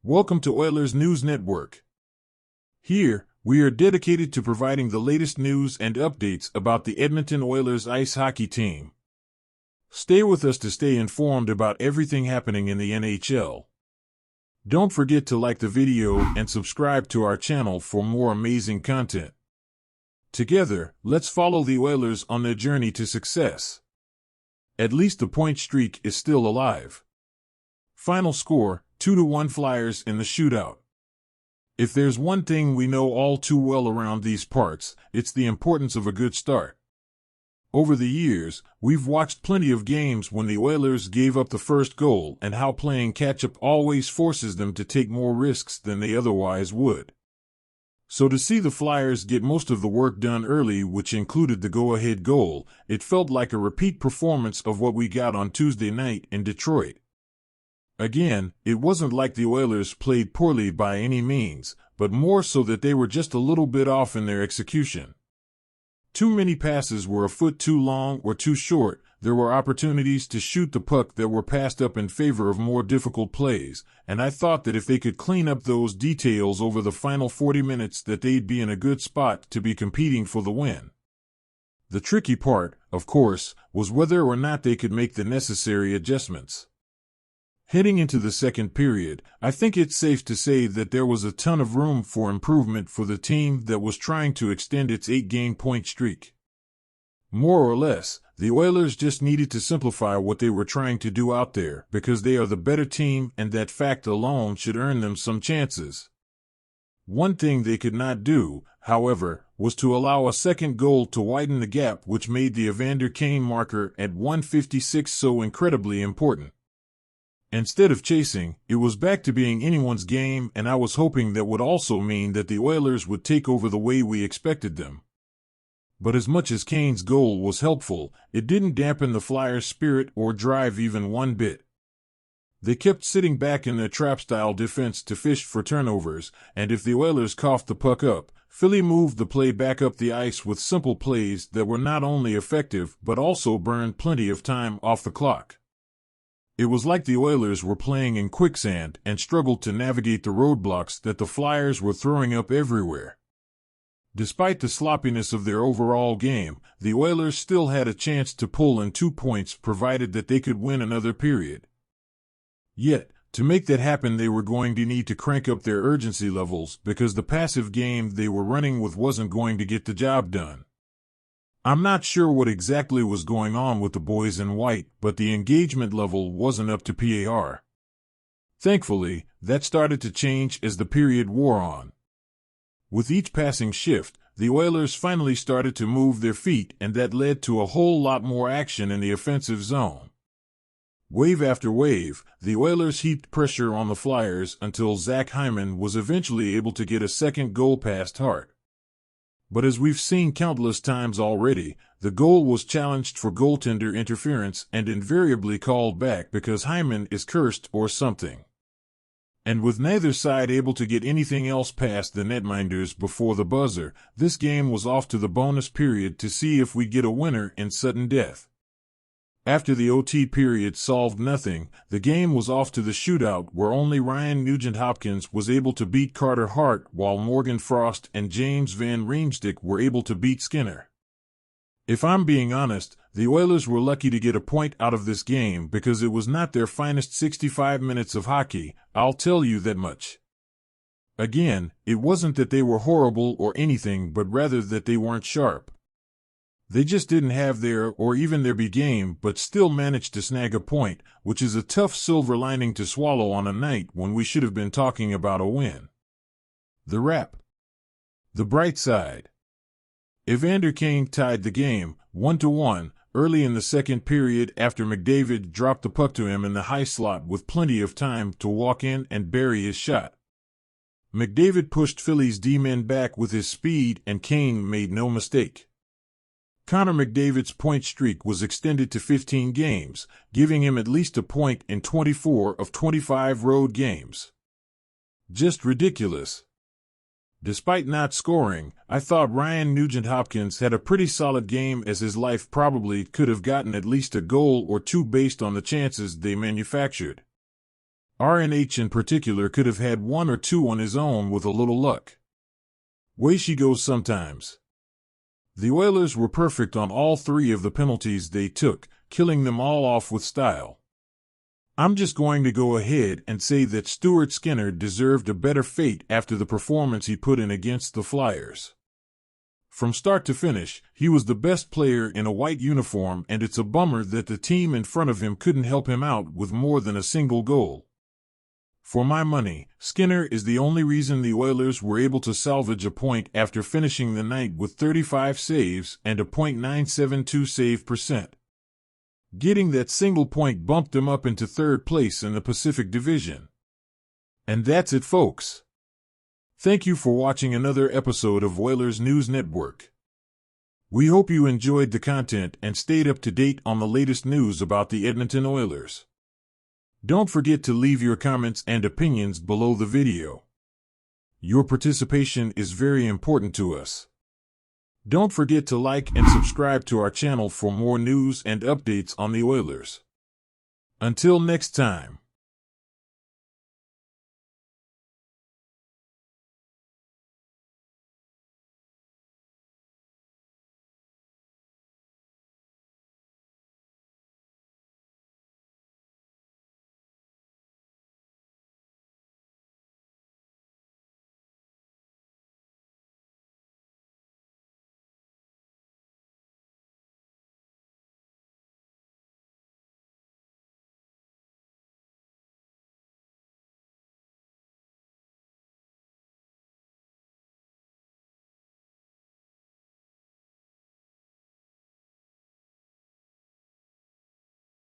Welcome to Oilers News Network. Here, we are dedicated to providing the latest news and updates about the Edmonton Oilers ice hockey team. Stay with us to stay informed about everything happening in the NHL. Don't forget to like the video and subscribe to our channel for more amazing content. Together, let's follow the Oilers on their journey to success. At least the point streak is still alive. Final score, 2-1 Flyers in the shootout. If there's one thing we know all too well around these parts, it's the importance of a good start. Over the years, we've watched plenty of games when the Oilers gave up the first goal and how playing catch-up always forces them to take more risks than they otherwise would. So to see the Flyers get most of the work done early, which included the go-ahead goal, it felt like a repeat performance of what we got on Tuesday night in Detroit. Again, it wasn't like the Oilers played poorly by any means, but more so that they were just a little bit off in their execution. Too many passes were a foot too long or too short. There were opportunities to shoot the puck that were passed up in favor of more difficult plays, and I thought that if they could clean up those details over the final 40 minutes that they'd be in a good spot to be competing for the win. The tricky part, of course, was whether or not they could make the necessary adjustments. Heading into the second period, I think it's safe to say that there was a ton of room for improvement for the team that was trying to extend its 8-game point streak. More or less, the Oilers just needed to simplify what they were trying to do out there because they are the better team, and that fact alone should earn them some chances. One thing they could not do, however, was to allow a second goal to widen the gap, which made the Evander Kane marker at 1:56 so incredibly important. Instead of chasing, it was back to being anyone's game, and I was hoping that would also mean that the Oilers would take over the way we expected them. But as much as Kane's goal was helpful, it didn't dampen the Flyers' spirit or drive even one bit. They kept sitting back in their trap-style defense to fish for turnovers, and if the Oilers coughed the puck up, Philly moved the play back up the ice with simple plays that were not only effective but also burned plenty of time off the clock. It was like the Oilers were playing in quicksand and struggled to navigate the roadblocks that the Flyers were throwing up everywhere. Despite the sloppiness of their overall game, the Oilers still had a chance to pull in 2 points provided that they could win another period. Yet, to make that happen, they were going to need to crank up their urgency levels because the passive game they were running with wasn't going to get the job done. I'm not sure what exactly was going on with the boys in white, but the engagement level wasn't up to par. Thankfully, that started to change as the period wore on. With each passing shift, the Oilers finally started to move their feet, and that led to a whole lot more action in the offensive zone. Wave after wave, the Oilers heaped pressure on the Flyers until Zach Hyman was eventually able to get a second goal past Hart. But as we've seen countless times already, the goal was challenged for goaltender interference and invariably called back because Hyman is cursed or something. And with neither side able to get anything else past the netminders before the buzzer, this game was off to the bonus period to see if we get a winner in sudden death. After the OT period solved nothing, the game was off to the shootout where only Ryan Nugent-Hopkins was able to beat Carter Hart while Morgan Frost and James Van Riemsdyk were able to beat Skinner. If I'm being honest, the Oilers were lucky to get a point out of this game because it was not their finest 65 minutes of hockey, I'll tell you that much. Again, it wasn't that they were horrible or anything, but rather that they weren't sharp. They just didn't have their or even their B game, but still managed to snag a point, which is a tough silver lining to swallow on a night when we should have been talking about a win. The wrap. The bright side. Evander Kane tied the game, 1-1, early in the second period after McDavid dropped the puck to him in the high slot with plenty of time to walk in and bury his shot. McDavid pushed Philly's D-men back with his speed, and Kane made no mistake. Connor McDavid's point streak was extended to 15 games, giving him at least a point in 24 of 25 road games. Just ridiculous. Despite not scoring, I thought Ryan Nugent-Hopkins had a pretty solid game, as his life probably could have gotten at least a goal or two based on the chances they manufactured. RNH in particular could have had 1 or 2 on his own with a little luck. Way she goes sometimes. The Oilers were perfect on all 3 of the penalties they took, killing them all off with style. I'm just going to go ahead and say that Stuart Skinner deserved a better fate after the performance he put in against the Flyers. From start to finish, he was the best player in a white uniform, and it's a bummer that the team in front of him couldn't help him out with more than a single goal. For my money, Skinner is the only reason the Oilers were able to salvage a point after finishing the night with 35 saves and a .972 save percent. Getting that single point bumped them up into 3rd place in the Pacific Division. And that's it, folks. Thank you for watching another episode of Oilers News Network. We hope you enjoyed the content and stayed up to date on the latest news about the Edmonton Oilers. Don't forget to leave your comments and opinions below the video. Your participation is very important to us. Don't forget to like and subscribe to our channel for more news and updates on the Oilers. Until next time.